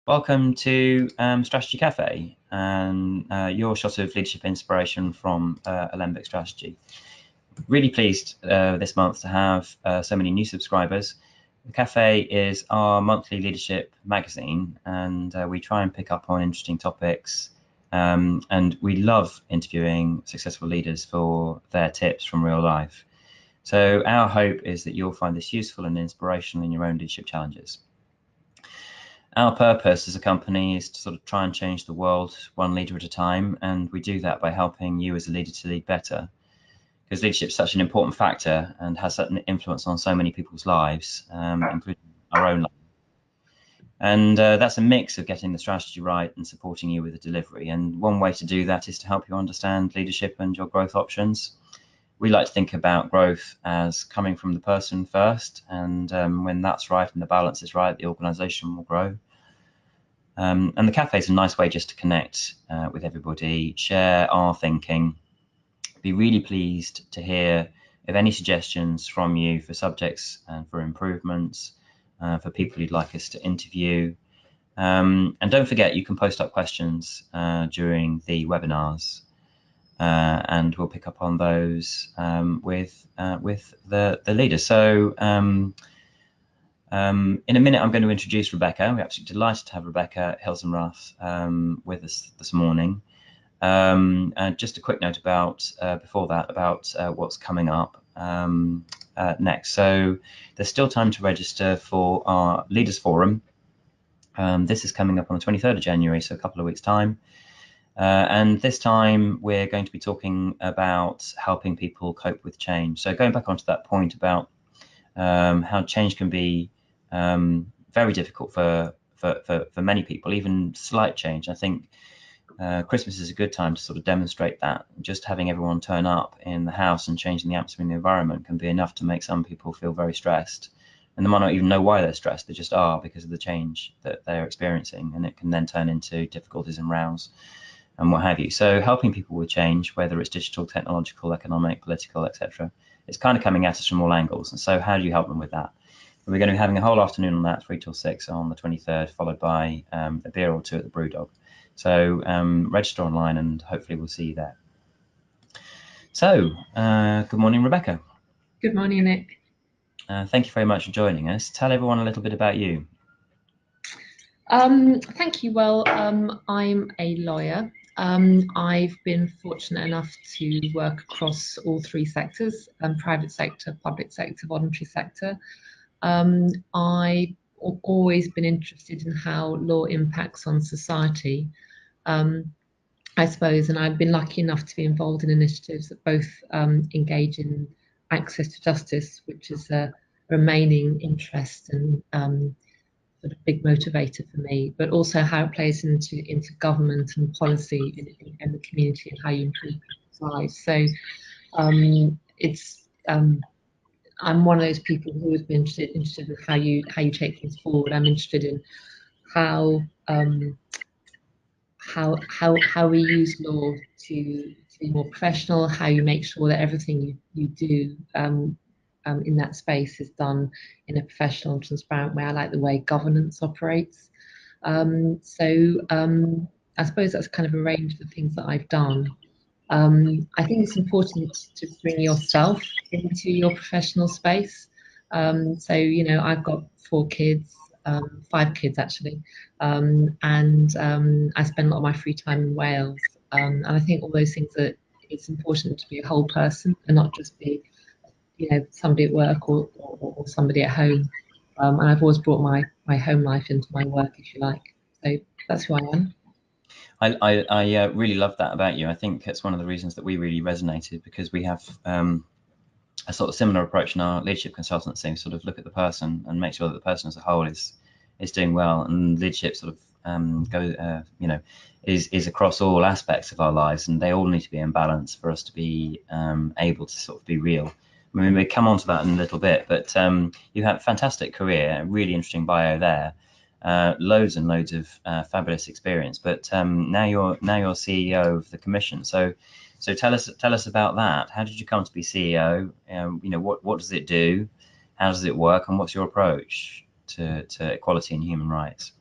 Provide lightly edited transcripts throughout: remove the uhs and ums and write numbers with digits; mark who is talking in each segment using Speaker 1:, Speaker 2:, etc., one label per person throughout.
Speaker 1: Welcome to Strategy Café and your shot of leadership inspiration from Alembic Strategy. Really pleased this month to have so many new subscribers. The Cafe is our monthly leadership magazine, and we try and pick up on interesting topics. And we love interviewing successful leaders for their tips from real life. So our hope is that you'll find this useful and inspirational in your own leadership challenges. Our purpose as a company is to sort of try and change the world one leader at a time, and we do that by helping you as a leader to lead better, because leadership is such an important factor and has such an influence on so many people's lives, including our own life. And that's a mix of getting the strategy right and supporting you with the delivery. And one way to do that is to help you understand leadership and your growth options. We like to think about growth as coming from the person first, and when that's right and the balance is right, the organisation will grow. And the Cafe is a nice way just to connect with everybody, share our thinking. Be really pleased to hear of any suggestions from you for subjects and for improvements, for people you'd like us to interview. And don't forget, you can post up questions during the webinars, and we'll pick up on those with the leaders. So in a minute, I'm going to introduce Rebecca. We're absolutely delighted to have Rebecca Hilsenrath with us this morning. And just a quick note about before that about what's coming up next. So there's still time to register for our Leaders Forum. This is coming up on the 23rd of January, so a couple of weeks' time. And this time we're going to be talking about helping people cope with change. So going back onto that point about how change can be very difficult for many people, even slight change. I think Christmas is a good time to sort of demonstrate that. Just having everyone turn up in the house and changing the atmosphere in the environment can be enough to make some people feel very stressed. And they might not even know why they're stressed, they just are because of the change that they're experiencing, and it can then turn into difficulties and rows and what have you. So helping people with change, whether it's digital, technological, economic, political, etc., it's kind of coming at us from all angles. And so how do you help them with that? We're going to be having a whole afternoon on that, 3 till 6 on the 23rd, followed by a beer or two at the Brewdog. So register online and hopefully we'll see you there. So good morning, Rebecca.
Speaker 2: Good morning, Nick.
Speaker 1: Thank you very much for joining us. Tell everyone a little bit about you.
Speaker 2: Thank you. Well, I'm a lawyer. I've been fortunate enough to work across all three sectors, private sector, public sector, voluntary sector. I've always been interested in how law impacts on society, I suppose, and I've been lucky enough to be involved in initiatives that both engage in access to justice, which is a remaining interest and sort of big motivator for me, but also how it plays into government and policy in the community and how you improve people's lives. So I'm one of those people who has been interested in how you take things forward. I'm interested in how we use law to be more professional, how you make sure that everything you do in that space is done in a professional and transparent way. I like the way governance operates. So I suppose that's kind of a range of the things that I've done. I think it's important to bring yourself into your professional space. So, I've got 4 kids, 5 kids actually, and I spend a lot of my free time in Wales. And I think all those things that it's important to be a whole person and not just be, somebody at work or somebody at home. And I've always brought my home life into my work, if you like. So that's who I am.
Speaker 1: I really love that about you. I think it's one of the reasons that we really resonated, because we have a sort of similar approach in our leadership consultancy. Sort of look at the person and make sure that the person as a whole is doing well, and leadership sort of is across all aspects of our lives, and they all need to be in balance for us to be able to sort of be real. I mean, we come on to that in a little bit, but you have a fantastic career, a really interesting bio there. Loads and loads of fabulous experience, but now you're CEO of the Commission. So tell us about that. How did you come to be CEO? What does it do? How does it work? And what's your approach to equality and human rights?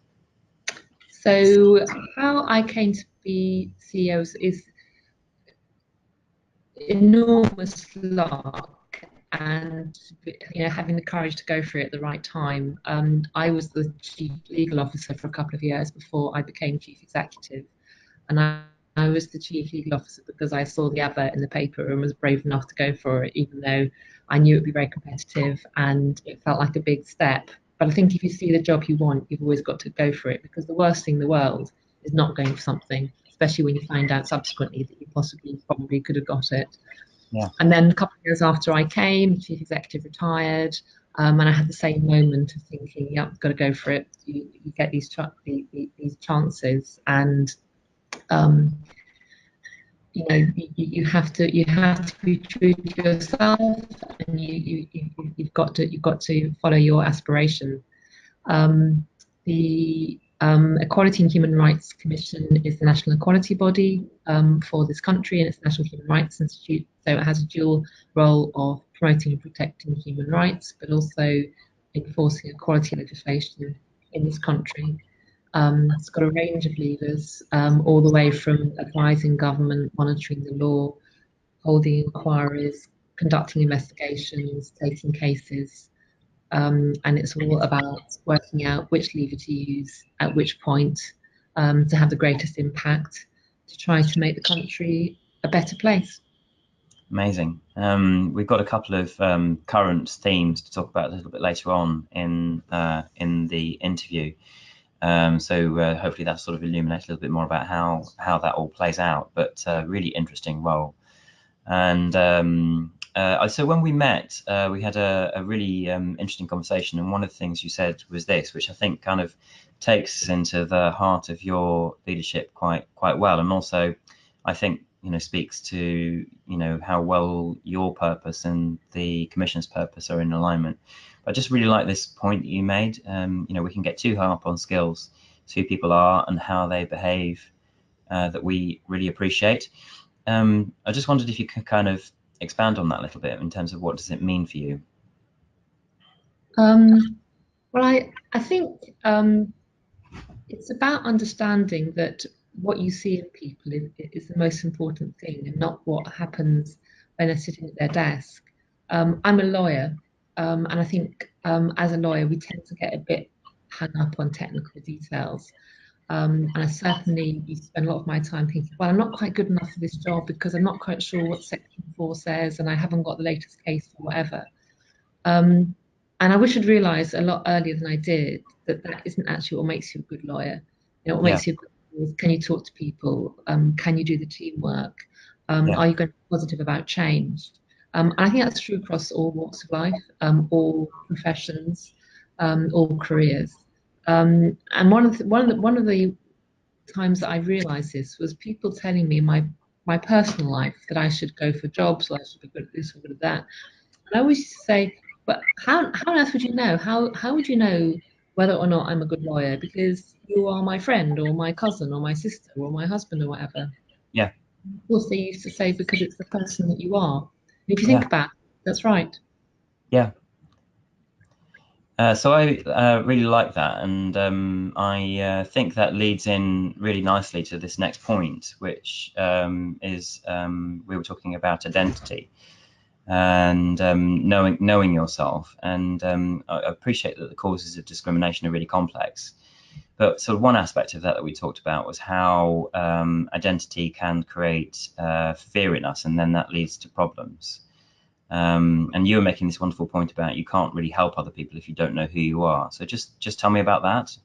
Speaker 2: So how I came to be CEO is enormous luck, and having the courage to go for it at the right time. I was the chief legal officer for a couple of years before I became chief executive, and I was the chief legal officer because I saw the advert in the paper and was brave enough to go for it, even though I knew it would be very competitive and it felt like a big step. But I think if you see the job you want, you've always got to go for it, because the worst thing in the world is not going for something, especially when you find out subsequently that you probably could have got it.
Speaker 1: Yeah.
Speaker 2: And then a couple of years after I came, the chief executive retired, and I had the same moment of thinking, "Yep, I've got to go for it." You get these chances, and you have to be true to yourself, and you've got to follow your aspiration. The Equality and Human Rights Commission is the national equality body for this country, and it's the National Human Rights Institute. So it has a dual role of promoting and protecting human rights, but also enforcing equality legislation in this country. It's got a range of levers, all the way from advising government, monitoring the law, holding inquiries, conducting investigations, taking cases, and it's all about working out which lever to use at which point to have the greatest impact to try to make the country a better place.
Speaker 1: Amazing. We've got a couple of current themes to talk about a little bit later on in the interview. So hopefully that sort of illuminates a little bit more about how that all plays out. But really interesting role. And so when we met, we had a really interesting conversation. And one of the things you said was this, which I think kind of takes into the heart of your leadership quite well, and also I think speaks to how well your purpose and the Commission's purpose are in alignment. But I just really like this point that you made. We can get too hung up on skills, who people are and how they behave, that we really appreciate. I just wondered if you could kind of expand on that a little bit in terms of what does it mean for you?
Speaker 2: Well, I think it's about understanding that what you see in people is the most important thing, and not what happens when they're sitting at their desk. I'm a lawyer, and I think as a lawyer we tend to get a bit hung up on technical details. And I certainly spend a lot of my time thinking, well, I'm not quite good enough for this job because I'm not quite sure what Section 4 says, and I haven't got the latest case or whatever. And I wish I'd realised a lot earlier than I did that isn't actually what makes you a good lawyer. What makes you a good lawyer is, can you talk to people? Can you do the teamwork? Are you going to be positive about change? And I think that's true across all walks of life, all professions, all careers. And one of the times that I realised this was people telling me in my personal life that I should go for jobs, or I should be good at this or good at that. And I always used to say, but how on earth would you know? How would you know whether or not I'm a good lawyer? Because you are my friend or my cousin or my sister or my husband or whatever.
Speaker 1: Yeah.
Speaker 2: Of course, they used to say, because it's the person that you are. And if you think about it, that's right.
Speaker 1: Yeah. So I really like that, and I think that leads in really nicely to this next point, which is we were talking about identity and knowing yourself. And I appreciate that the causes of discrimination are really complex, but sort of one aspect of that we talked about was how identity can create fear in us, and then that leads to problems. And you were making this wonderful point about you can't really help other people if you don't know who you are. So just tell me about that.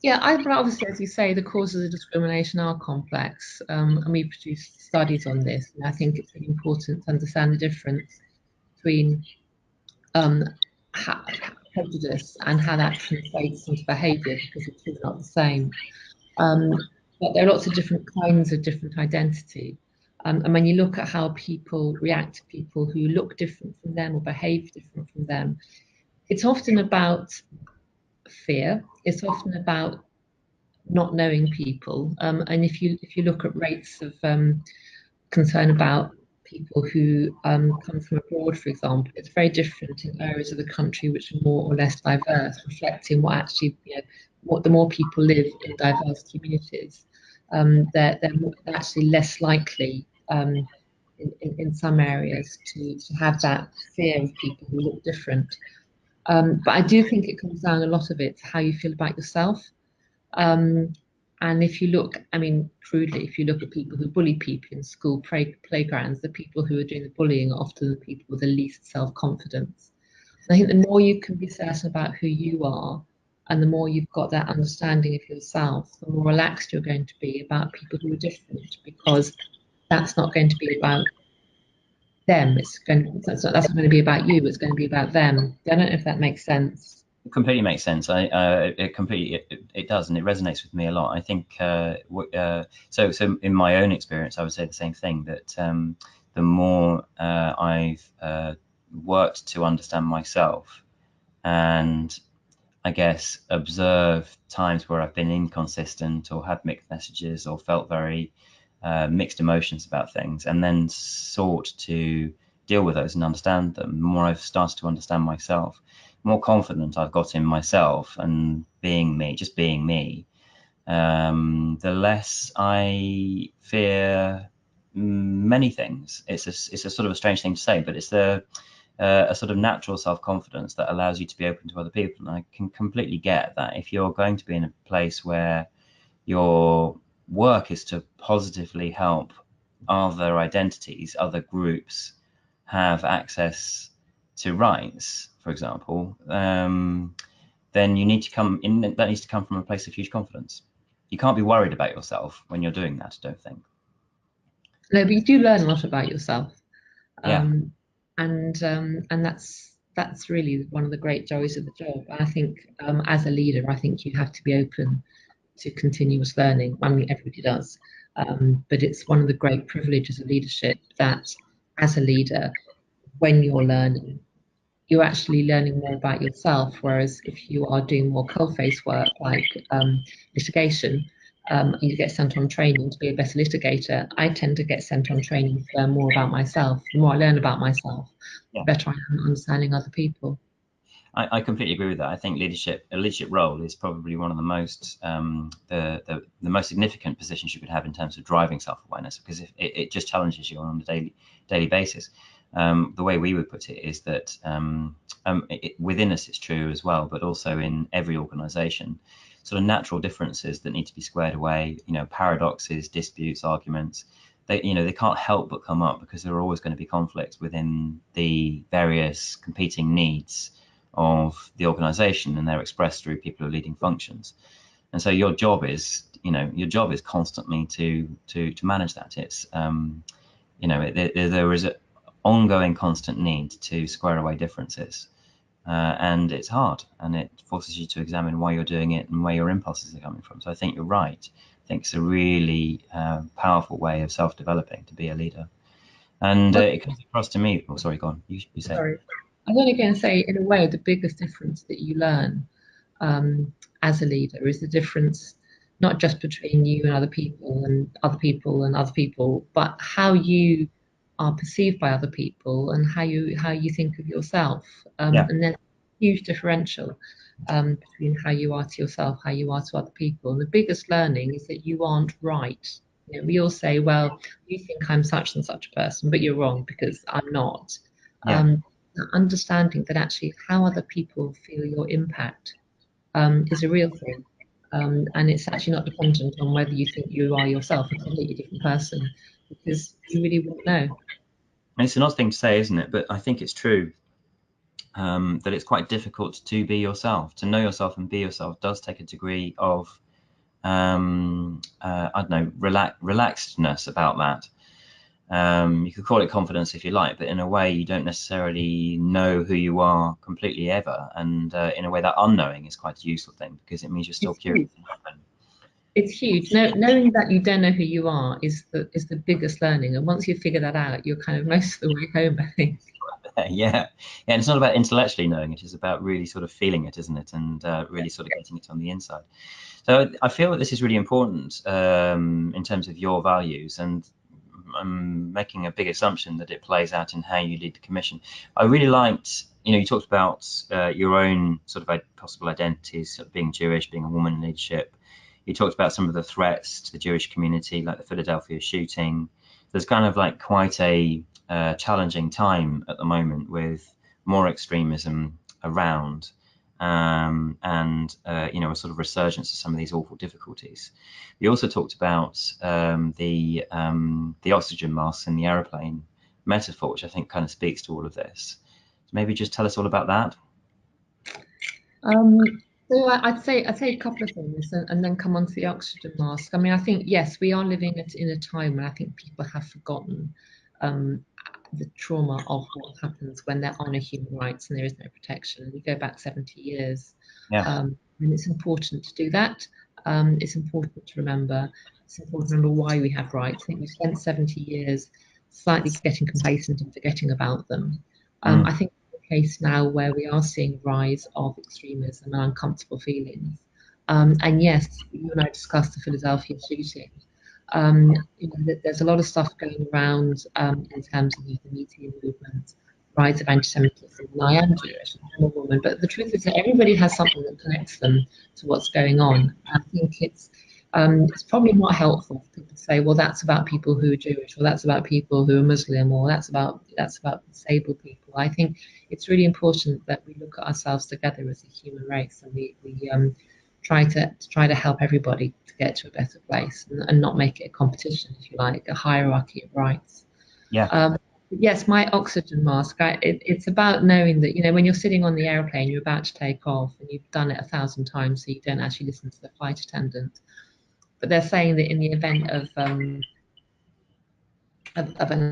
Speaker 2: Yeah, obviously, as you say, the causes of discrimination are complex, and we produced studies on this. And I think it's really important to understand the difference between prejudice and how that translates into behaviour, because the two are not the same. But there are lots of different kinds of different identity. And when you look at how people react to people who look different from them or behave different from them, it's often about fear. It's often about not knowing people. And if you look at rates of concern about people who come from abroad, for example, it's very different in areas of the country which are more or less diverse, reflecting what actually the more people live in diverse communities, they're actually less likely in some areas to have that fear of people who look different. But I do think it comes down, a lot of it, to how you feel about yourself. And if you look, I mean, crudely, if you look at people who bully people in school playgrounds, the people who are doing the bullying are often the people with the least self-confidence. I think the more you can be certain about who you are, and the more you've got that understanding of yourself, the more relaxed you're going to be about people who are different, because that's not going to be about them. That's not going to be about you. It's going to be about them. I don't know if that makes sense.
Speaker 1: It completely makes sense. It does, and it resonates with me a lot. I think so in my own experience, I would say the same thing, that the more I've worked to understand myself, and I guess observe times where I've been inconsistent or had mixed messages or felt very mixed emotions about things, and then sought to deal with those and understand them, the more I've started to understand myself, the more confident I've got in myself and being me, just being me, the less I fear many things. It's a sort of a strange thing to say, but it's a sort of natural self-confidence that allows you to be open to other people. And I can completely get that if you're going to be in a place where your work is to positively help other identities, other groups have access to rights, for example, then you need to come in. That needs to come from a place of huge confidence. You can't be worried about yourself when you're doing that, I don't think.
Speaker 2: No, but you do learn a lot about yourself.
Speaker 1: Yeah.
Speaker 2: And that's really one of the great joys of the job. And I think as a leader, I think you have to be open to continuous learning. I mean, everybody does, but it's one of the great privileges of leadership that as a leader, when you're learning, you're actually learning more about yourself. Whereas if you are doing more cold-face work like litigation, you get sent on training to be a better litigator. I tend to get sent on training to learn more about myself. The more I learn about myself, the better I am at understanding other people.
Speaker 1: I completely agree with that. I think a leadership role is probably one of the most the most significant positions you could have in terms of driving self-awareness, because it just challenges you on a daily basis. The way we would put it is that within us it's true as well, but also in every organisation, sort of natural differences that need to be squared away. Paradoxes, disputes, arguments. They can't help but come up because there are always going to be conflicts within the various competing needs of the organization, and they're expressed through people who are leading functions. And so your job is constantly to manage that. It's there is an ongoing constant need to square away differences, and it's hard, and it forces you to examine why you're doing it and where your impulses are coming from. So I think you're right. I think it's a really powerful way of self-developing to be a leader. And it comes across to me. Oh, sorry, go on. You say.
Speaker 2: Sorry. I was only going to say, in a way, the biggest difference that you learn as a leader is the difference not just between you and other people and other people and other people, but how you are perceived by other people and how you think of yourself.
Speaker 1: Yeah.
Speaker 2: And there's a huge differential between how you are to yourself, how you are to other people. And the biggest learning is that you aren't right. We all say, well, you think I'm such and such a person, but you're wrong because I'm not.
Speaker 1: Yeah.
Speaker 2: Understanding that actually how other people feel your impact is a real thing. And it's actually not dependent on whether you think you are yourself a completely different person, because you really won't know.
Speaker 1: And it's an odd thing to say, isn't it? But I think it's true that it's quite difficult to be yourself. To know yourself and be yourself does take a degree of, I don't know, relaxedness about that. You could call it confidence if you like, but in a way you don't necessarily know who you are completely ever. And in a way that unknowing is quite a useful thing, because it means you're still curious.
Speaker 2: It's huge. Knowing that you don't know who you are is the biggest learning. And once you figure that out, you're kind of most of the way home, I think.
Speaker 1: Yeah. And it's not about intellectually knowing it, it's about really sort of feeling it, isn't it? And really sort of getting it on the inside. So I feel that this is really important in terms of your values, and I'm making a big assumption that it plays out in how you lead the commission. I really liked you talked about your own sort of possible identities, sort of being Jewish, being a woman in leadership. You talked about some of the threats to the Jewish community, like the Philadelphia shooting. There's kind of like quite a challenging time at the moment with more extremism around, and a sort of resurgence of some of these awful difficulties. You also talked about the oxygen masks in the aeroplane metaphor, which I think kind of speaks to all of this. Maybe just tell us all about that.
Speaker 2: So I'd say a couple of things, and then come on to the oxygen mask. I mean, I think yes, we are living in a time where I think people have forgotten the trauma of what happens when there are no human rights and there is no protection. We go back 70 years, and it's important to do that. It's important to remember. It's important to remember why we have rights. I think we've spent 70 years slightly getting complacent and forgetting about them. I think case now where we are seeing rise of extremism and uncomfortable feelings. And yes, you and I discussed the Philadelphia shooting. There's a lot of stuff going around in terms of the Me Too movement, rise of anti-Semitism. And I am Jewish, I'm a woman, but the truth is that everybody has something that connects them to what's going on. I think it's probably not helpful for people to say, well, that's about people who are Jewish, or that's about people who are Muslim, or that's about disabled people. I think it's really important that we look at ourselves together as a human race, and we try to help everybody to get to a better place, and not make it a competition, if you like, a hierarchy of rights.
Speaker 1: Yeah.
Speaker 2: Yes, my oxygen mask. It's about knowing that, when you're sitting on the airplane, you're about to take off, and you've done it 1,000 times, so you don't actually listen to the flight attendant. But they're saying that in the event of an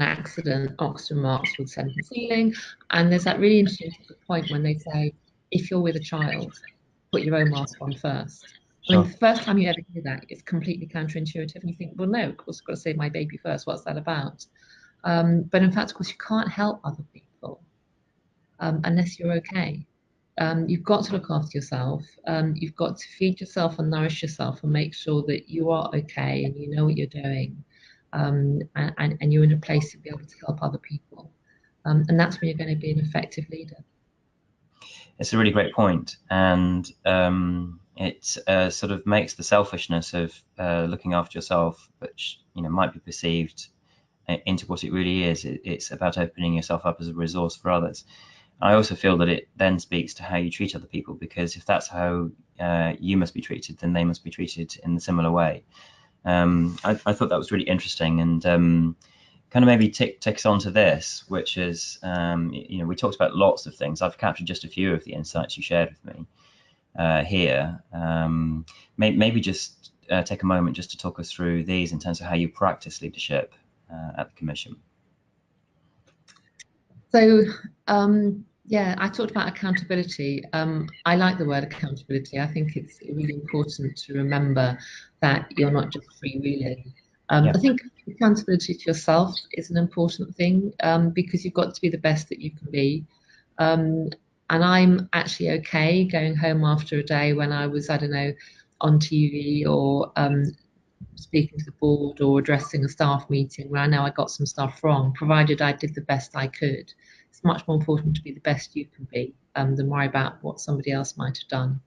Speaker 2: accident, oxygen masks would send them feeling. And there's that really interesting point when they say, if you're with a child, put your own mask on first.
Speaker 1: Sure.
Speaker 2: I mean, the first time you ever hear that, it's completely counterintuitive, and you think, well, no, of course, I've got to save my baby first. What's that about? But in fact, of course, you can't help other people unless you're okay. You've got to look after yourself. You've got to feed yourself and nourish yourself and make sure that you are okay and you know what you're doing, and you're in a place to be able to help other people. And that's when you're going to be an effective leader.
Speaker 1: It's a really great point, and it sort of makes the selfishness of looking after yourself, which might be perceived, into what it really is. It's about opening yourself up as a resource for others. I also feel that it then speaks to how you treat other people, because if that's how you must be treated, then they must be treated in a similar way. I thought that was really interesting, and kind of maybe take us on to this, which is, we talked about lots of things. I've captured just a few of the insights you shared with me here. Maybe just take a moment just to talk us through these in terms of how you practice leadership at the Commission.
Speaker 2: So, yeah, I talked about accountability. I like the word accountability. I think it's really important to remember that you're not just freewheeling. I think accountability to yourself is an important thing, because you've got to be the best that you can be. And I'm actually okay going home after a day when I was, I don't know, on TV or speaking to the board or addressing a staff meeting where I know I got some stuff wrong, provided I did the best I could. It's much more important to be the best you can be than worry about what somebody else might have done.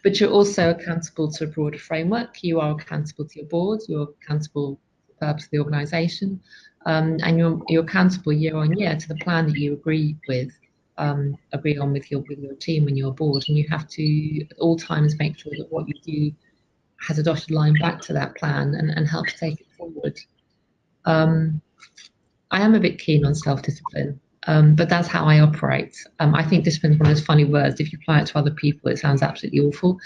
Speaker 2: But you're also accountable to a broader framework. You are accountable to your board, you're accountable to the purpose of the organisation, and you're accountable year on year to the plan that you agree on with your team and your board. And you have to at all times make sure that what you do has a dotted line back to that plan and help to take it forward. I am a bit keen on self-discipline, but that's how I operate. I think discipline is one of those funny words. If you apply it to other people, it sounds absolutely awful.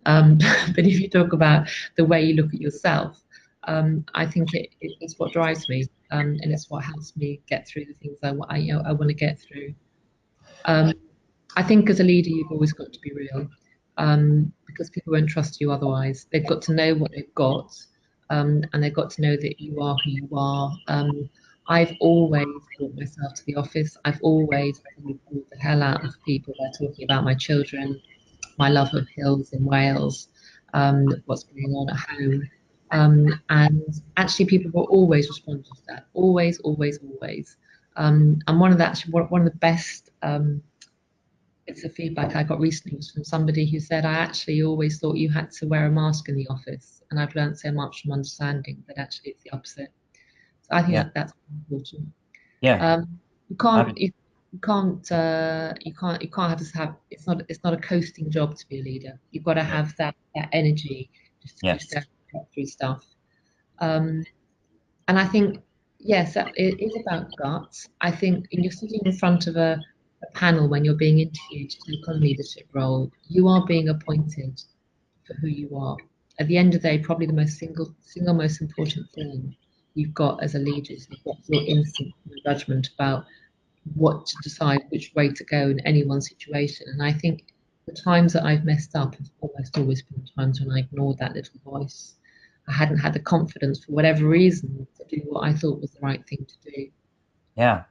Speaker 2: But if you talk about the way you look at yourself, I think it's what drives me, and it's what helps me get through the things I want to get through. I think as a leader, you've always got to be real. Because people won't trust you otherwise. They've got to know what they've got, and they've got to know that you are who you are. I've always brought myself to the office. I've always pulled the hell out of people by talking about my children, my love of hills in Wales, what's going on at home. And actually people will always respond to that. Always, always, always. And one of the best it's a feedback I got recently was from somebody who said, I actually always thought you had to wear a mask in the office, and I've learned so much from understanding that actually it's the opposite. So I think that's important.
Speaker 1: Yeah.
Speaker 2: You can't have it's not a coasting job to be a leader. You've got to have that energy just to keep going through stuff. And I think, yes, it is about guts. I think you're sitting in front of a panel when you're being interviewed to take on a leadership role. You are being appointed for who you are. At the end of the day, probably the single most important thing you've got as a leader is you've got your instinct and judgment about what to decide, which way to go in any one situation. And I think the times that I've messed up have almost always been times when I ignored that little voice. I hadn't had the confidence for whatever reason to do what I thought was the right thing to do.
Speaker 1: Yeah.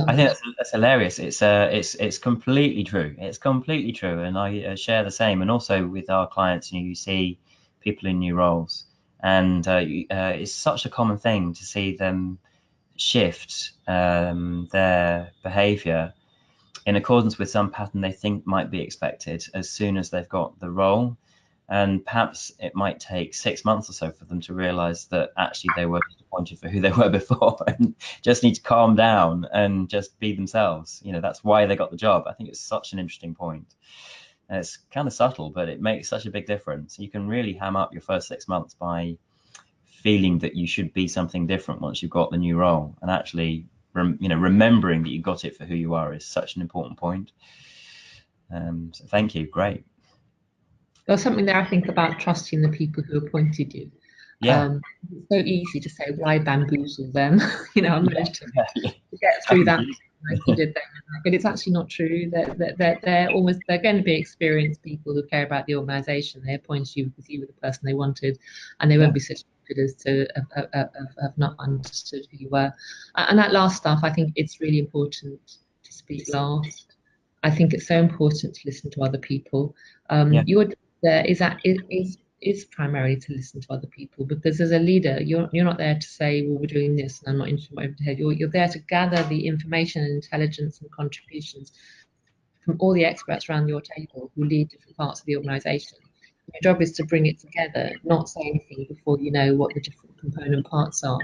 Speaker 1: I think that's hilarious. It's completely true. It's completely true, and I share the same. And also with our clients, you see people in new roles, and it's such a common thing to see them shift their behaviour in accordance with some pattern they think might be expected as soon as they've got the role. And perhaps it might take 6 months or so for them to realize that actually they were disappointed for who they were before and just need to calm down and just be themselves. That's why they got the job. I think it's such an interesting point. And it's kind of subtle, but it makes such a big difference. You can really ham up your first 6 months by feeling that you should be something different once you've got the new role, and actually remembering that you got it for who you are is such an important point. So thank you. Great.
Speaker 2: There's something there I think about trusting the people who appointed you. It's so easy to say, well, I bamboozled them. I managed to get through that. I did that, but it's actually not true. They're going to be experienced people who care about the organisation. They appointed you because you were the person they wanted, and they won't be such stupid as to have not understood who you were. And that last stuff, I think it's really important to speak last. I think it's so important to listen to other people. Your job there is primarily to listen to other people, because as a leader, you're not there to say, well, we're doing this and I'm not interested in what you're doing. You're there to gather the information and intelligence and contributions from all the experts around your table who lead different parts of the organisation. Your job is to bring it together, not say anything before you know what the different component parts are.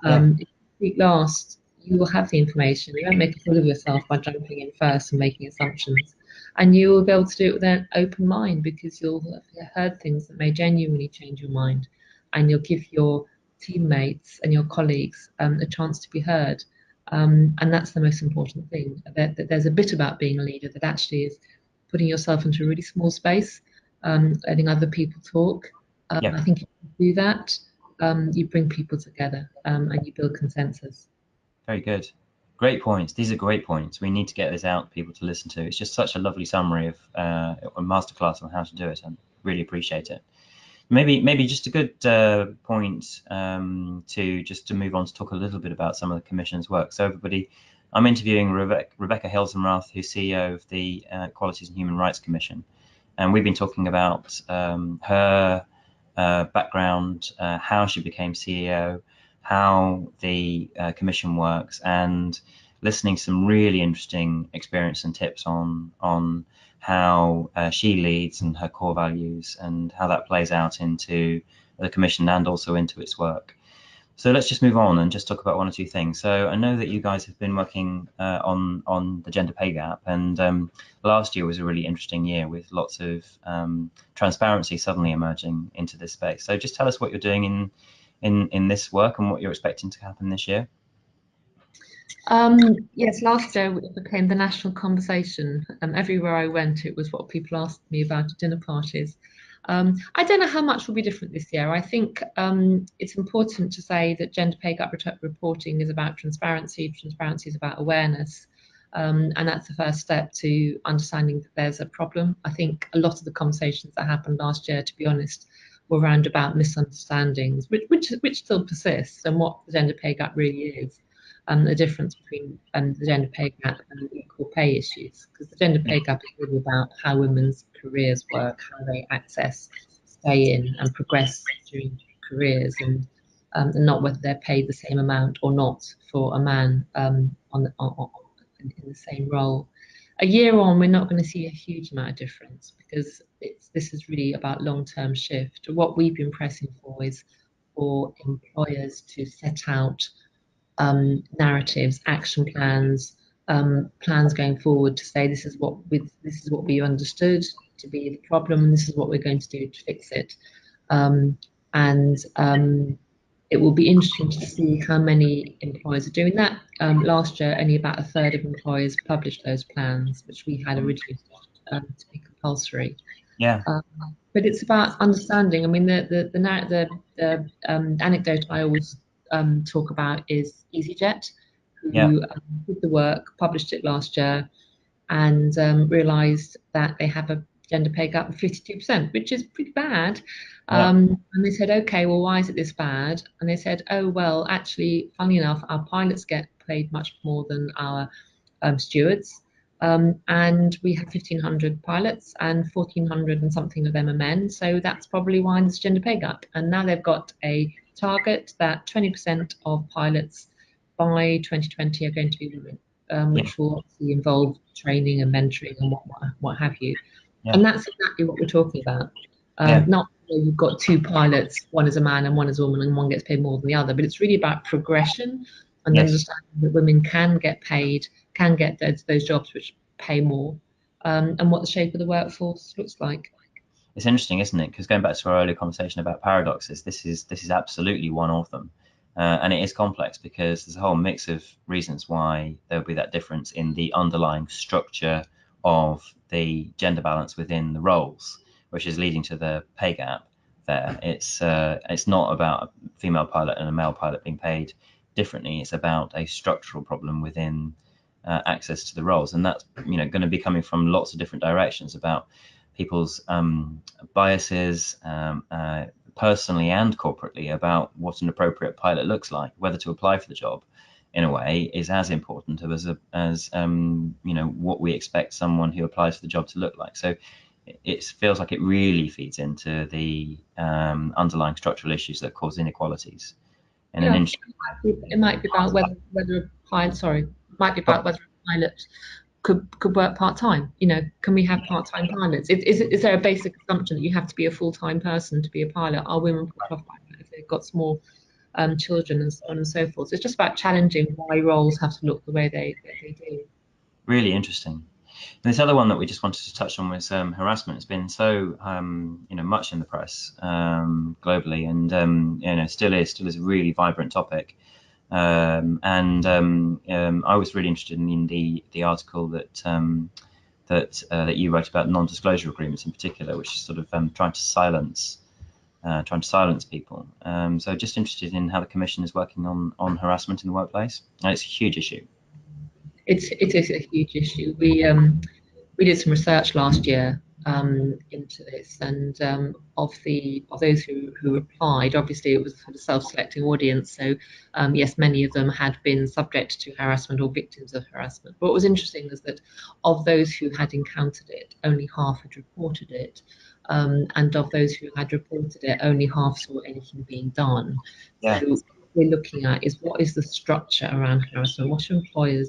Speaker 2: If you speak last, you will have the information. You won't make a fool of yourself by jumping in first and making assumptions. And you will be able to do it with an open mind, because you'll have heard things that may genuinely change your mind, and you'll give your teammates and your colleagues a chance to be heard. And that's the most important thing. That there's a bit about being a leader that actually is putting yourself into a really small space, letting other people talk. I think if you do that, you bring people together and you build consensus.
Speaker 1: Very good. Great points. These are great points. We need to get this out for people to listen to. It's just such a lovely summary of a masterclass on how to do it. I really appreciate it. Maybe just a good point to move on to talk a little bit about some of the Commission's work. So everybody, I'm interviewing Rebecca Hilsenrath, who's CEO of the Equalities and Human Rights Commission. And we've been talking about her background, how she became CEO, how the Commission works, and listening to some really interesting experience and tips on how she leads and her core values, and how that plays out into the Commission and also into its work. So let's just move on and just talk about one or two things. So I know that you guys have been working on the gender pay gap, and last year was a really interesting year with lots of transparency suddenly emerging into this space. So just tell us what you're doing in this work and what you're expecting to happen this year.
Speaker 2: Yes, last year it became the national conversation. Everywhere I went, it was what people asked me about at dinner parties. I don't know how much will be different this year. I think it's important to say that gender pay gap reporting is about transparency. Transparency is about awareness. And that's the first step to understanding that there's a problem. I think a lot of the conversations that happened last year, to be honest, were around about misunderstandings, which still persists, and what the gender pay gap really is. The difference between the gender pay gap and the equal pay issues, because the gender pay gap is really about how women's careers work, how they access, stay in and progress during careers, and not whether they're paid the same amount or not for a man in the same role. a year on, we're not going to see a huge amount of difference because this is really about long-term shift. What we've been pressing for is for employers to set out narratives, action plans, plans going forward to say this is what we understood to be the problem, and this is what we're going to do to fix it. And it will be interesting to see how many employers are doing that. Last year, only about a third of employers published those plans, which we had originally to be compulsory.
Speaker 1: Yeah.
Speaker 2: But it's about understanding. I mean, the anecdote I always talk about is EasyJet, who did the work, published it last year, and realised that they have a gender pay gap of 52%, which is pretty bad. And they said, okay, well, why is it this bad? And they said, oh, well, actually, funnily enough, our pilots get paid much more than our stewards. And we have 1,500 pilots and 1,400 and something of them are men. So that's probably why there's gender pay gap. And now they've got a target that 20% of pilots by 2020 are going to be women, which will obviously involve training and mentoring and what have you. And that's exactly what we're talking about. Not you've got two pilots, one is a man and one is a woman, and one gets paid more than the other, but it's really about progression and understanding that women can get paid, can get those jobs which pay more, and what the shape of the workforce looks like.
Speaker 1: It's interesting, isn't it? Because going back to our earlier conversation about paradoxes, this is absolutely one of them. And it is complex because there's a whole mix of reasons why there will be that difference in the underlying structure of the gender balance within the roles, which is leading to the pay gap there. It's not about a female pilot and a male pilot being paid differently. It's about a structural problem within access to the roles, and that's going to be coming from lots of different directions about people's biases, personally and corporately, about what an appropriate pilot looks like. Whether to apply for the job in a way is as important as what we expect someone who applies for the job to look like. So it feels like it really feeds into the underlying structural issues that cause inequalities. And
Speaker 2: it might be about whether a pilot, whether a pilot could work part-time. Can we have part-time pilots? Is there a basic assumption that you have to be a full-time person to be a pilot? Are women qualified if they've got small children and so on and so forth? So it's just about challenging why roles have to look the way they do.
Speaker 1: Really interesting. And this other one that we just wanted to touch on was harassment. It's been so much in the press globally, and still is a really vibrant topic. I was really interested in the article that you wrote about non-disclosure agreements in particular, which is sort of trying to silence people. So just interested in how the Commission is working on harassment in the workplace. And it's a huge issue.
Speaker 2: It is a huge issue. We did some research last year into this, and of those who applied, obviously it was a sort of self-selecting audience. So yes, many of them had been subject to harassment or victims of harassment. But what was interesting was that of those who had encountered it, only half had reported it, and of those who had reported it, only half saw anything being done.
Speaker 1: Yeah.
Speaker 2: So we're looking at is what is the structure around harassment? What are employers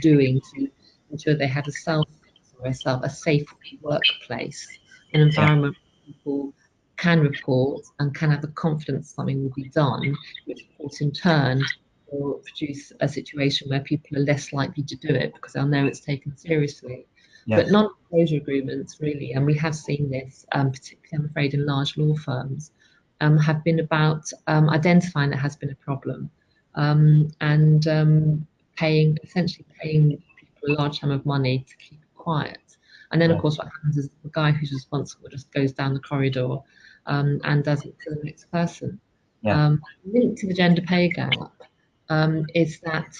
Speaker 2: doing to ensure they have a safe workplace, an environment where people can report and can have the confidence something will be done, which of course in turn will produce a situation where people are less likely to do it because they'll know it's taken seriously. But non-disclosure agreements really, and we have seen this, particularly I'm afraid in large law firms, have been about identifying that has been a problem and essentially paying people a large sum of money to keep it quiet. And then, of course, what happens is the guy who's responsible just goes down the corridor and does it to the next person. Linked to the gender pay gap is that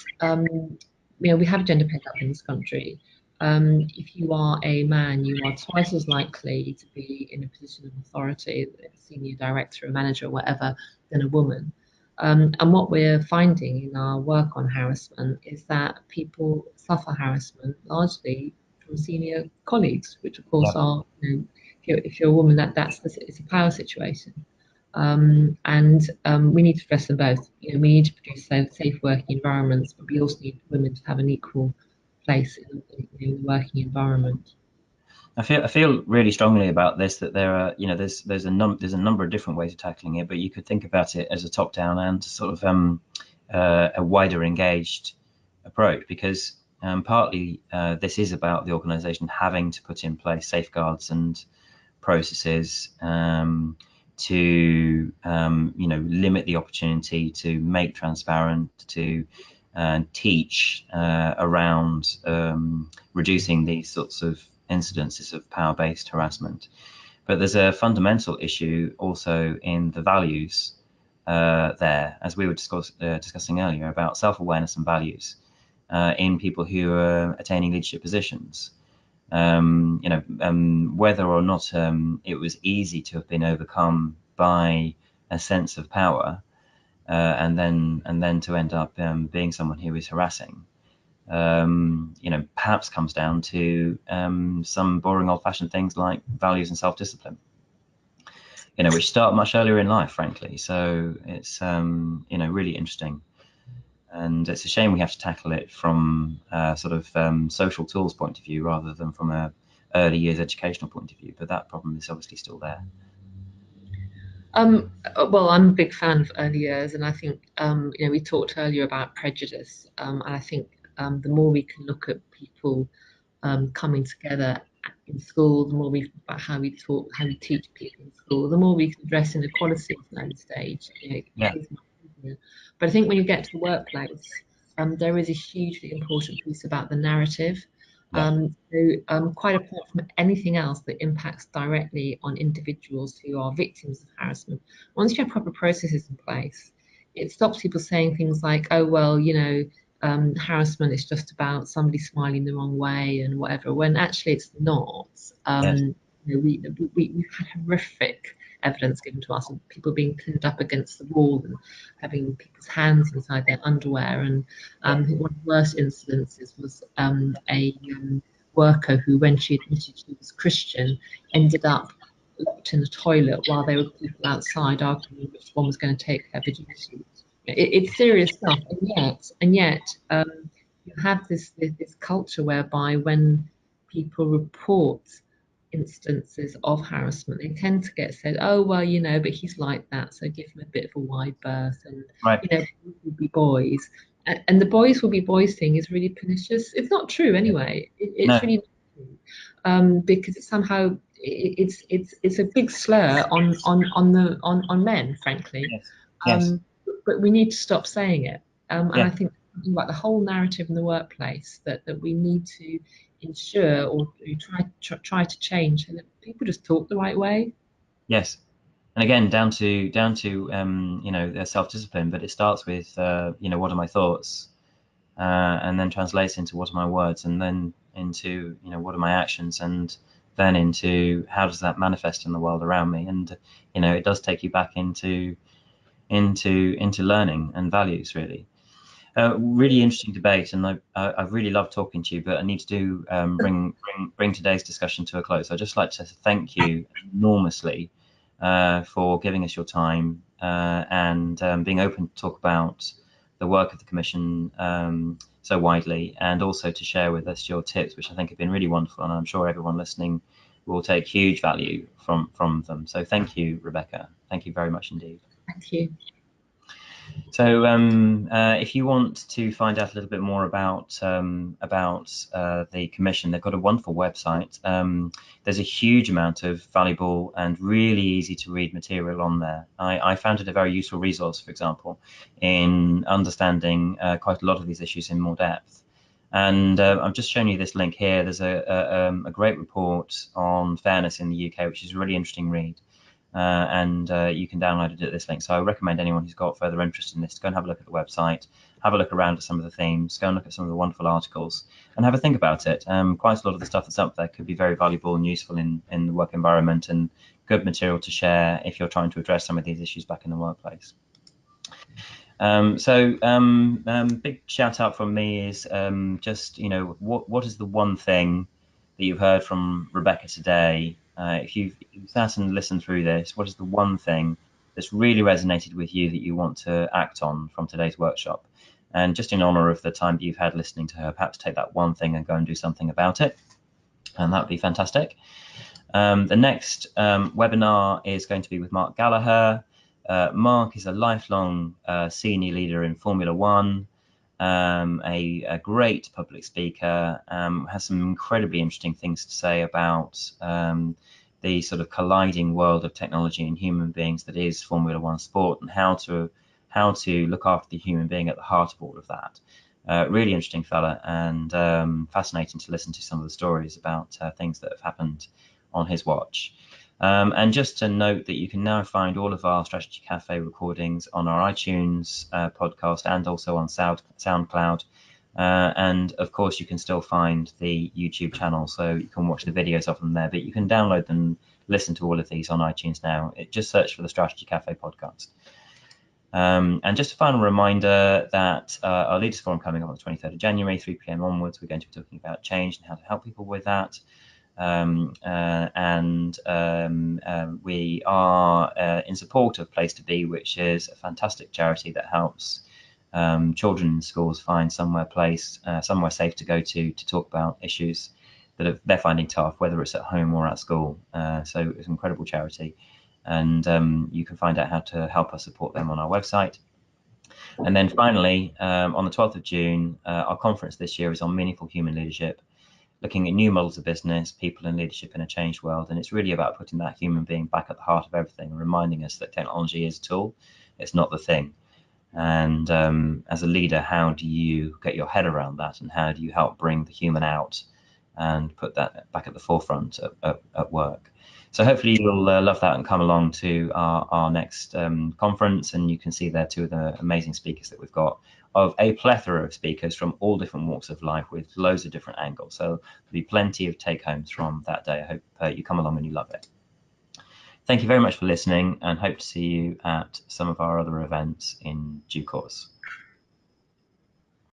Speaker 2: we have a gender pay gap in this country. If you are a man, you are twice as likely to be in a position of authority, a senior director, a manager, or whatever, than a woman. And what we're finding in our work on harassment is that people suffer harassment largely from senior colleagues, which of course are, if you're a woman, it's a power situation. And we need to address them both. We need to produce safe working environments, but we also need women to have an equal place in the working environment.
Speaker 1: I feel really strongly about this, that there are, there's a number of different ways of tackling it, but you could think about it as a top down and sort of a wider engaged approach, because partly this is about the organisation having to put in place safeguards and processes to limit the opportunity to make transparent, to teach around reducing these sorts of incidences of power-based harassment. But there's a fundamental issue also in the values there, as we were discussing earlier, about self-awareness and values in people who are attaining leadership positions. Whether or not it was easy to have been overcome by a sense of power, and then to end up being someone who is harassing, perhaps comes down to some boring old-fashioned things like values and self-discipline, which start much earlier in life, frankly. So it's really interesting, and it's a shame we have to tackle it from sort of social tools point of view rather than from a early years educational point of view. But that problem is obviously still there.
Speaker 2: Well, I'm a big fan of early years, and I think we talked earlier about prejudice, and I think the more we can look at people coming together in school, the more we about how we teach people in school, the more we can address inequality at an early stage.
Speaker 1: Yeah.
Speaker 2: But I think when you get to the workplace, there is a hugely important piece about the narrative.
Speaker 1: Yeah.
Speaker 2: Quite apart from anything else that impacts directly on individuals who are victims of harassment, once you have proper processes in place, it stops people saying things like, "Oh well, harassment is just about somebody smiling the wrong way and whatever," when actually it's not.
Speaker 1: Yes.
Speaker 2: We've had horrific evidence given to us of people being pinned up against the wall and having people's hands inside their underwear. And one of the worst incidences was a worker who, when she admitted she was Christian, ended up locked in the toilet while there were people outside arguing which one was going to take her virginity. It's serious stuff, and yet you have this culture whereby when people report instances of harassment, they tend to get said, "Oh well, but he's like that, so give him a bit of a wide berth," and
Speaker 1: Right.
Speaker 2: boys will be boys, and the boys will be boys thing is really pernicious. It's not true anyway. It's
Speaker 1: No.
Speaker 2: really not true, because it's somehow it's a big slur on men, frankly.
Speaker 1: Yes. Yes.
Speaker 2: But we need to stop saying it. And
Speaker 1: Yeah.
Speaker 2: I think something about the whole narrative in the workplace that we need to ensure or try to change, so that people just talk the right way.
Speaker 1: Yes. And again, down to their self-discipline, but it starts with what are my thoughts, and then translates into what are my words, and then into what are my actions, and then into how does that manifest in the world around me. And it does take you back into learning and values, really. Really interesting debate, and I've really loved talking to you, but I need to bring today's discussion to a close. I'd just like to thank you enormously for giving us your time and being open to talk about the work of the Commission so widely, and also to share with us your tips, which I think have been really wonderful, and I'm sure everyone listening will take huge value from them. So thank you, Rebecca. Thank you very much indeed.
Speaker 2: Thank you.
Speaker 1: So if you want to find out a little bit more about the Commission, they've got a wonderful website. There's a huge amount of valuable and really easy to read material on there. I found it a very useful resource, for example, in understanding quite a lot of these issues in more depth. And I've just shown you this link here. There's a great report on fairness in the UK, which is a really interesting read. And you can download it at this link. So I recommend anyone who's got further interest in this to go and have a look at the website, have a look around at some of the themes, go and look at some of the wonderful articles, and have a think about it. Quite a lot of the stuff that's up there could be very valuable and useful in the work environment, and good material to share if you're trying to address some of these issues back in the workplace. Big shout out from me is just, what is the one thing that you've heard from Rebecca today? If you've sat and listened through this, what is the one thing that's really resonated with you that you want to act on from today's workshop? And just in honor of the time that you've had listening to her, perhaps take that one thing and go and do something about it. And that would be fantastic. The next webinar is going to be with Mark Gallagher. Mark is a lifelong senior leader in Formula One, a great public speaker, has some incredibly interesting things to say about the sort of colliding world of technology and human beings that is Formula One sport, and how to look after the human being at the heart of all of that. Really interesting fella, and fascinating to listen to some of the stories about things that have happened on his watch. And just to note that you can now find all of our Strategy Cafe recordings on our iTunes podcast and also on SoundCloud. And of course, you can still find the YouTube channel, so you can watch the videos of them there, but you can download them, listen to all of these on iTunes now. Just search for the Strategy Cafe podcast. And just a final reminder that our Leaders Forum coming up on the 23rd of January, 3 p.m. onwards, we're going to be talking about change and how to help people with that. We are in support of Place to Be, which is a fantastic charity that helps children in schools find somewhere safe to go to talk about issues that they're finding tough, whether it's at home or at school. So it's an incredible charity, and you can find out how to help us support them on our website. And then finally, on the 12th of June, our conference this year is on meaningful human leadership, looking at new models of business, people and leadership in a changed world. And it's really about putting that human being back at the heart of everything, and reminding us that technology is a tool, it's not the thing. And as a leader, how do you get your head around that, and how do you help bring the human out and put that back at the forefront at work? So hopefully you'll love that and come along to our next conference, and you can see there two of the amazing speakers that we've got, of a plethora of speakers from all different walks of life with loads of different angles. So there'll be plenty of take-homes from that day. I hope you come along and you love it. Thank you very much for listening, and hope to see you at some of our other events in due course.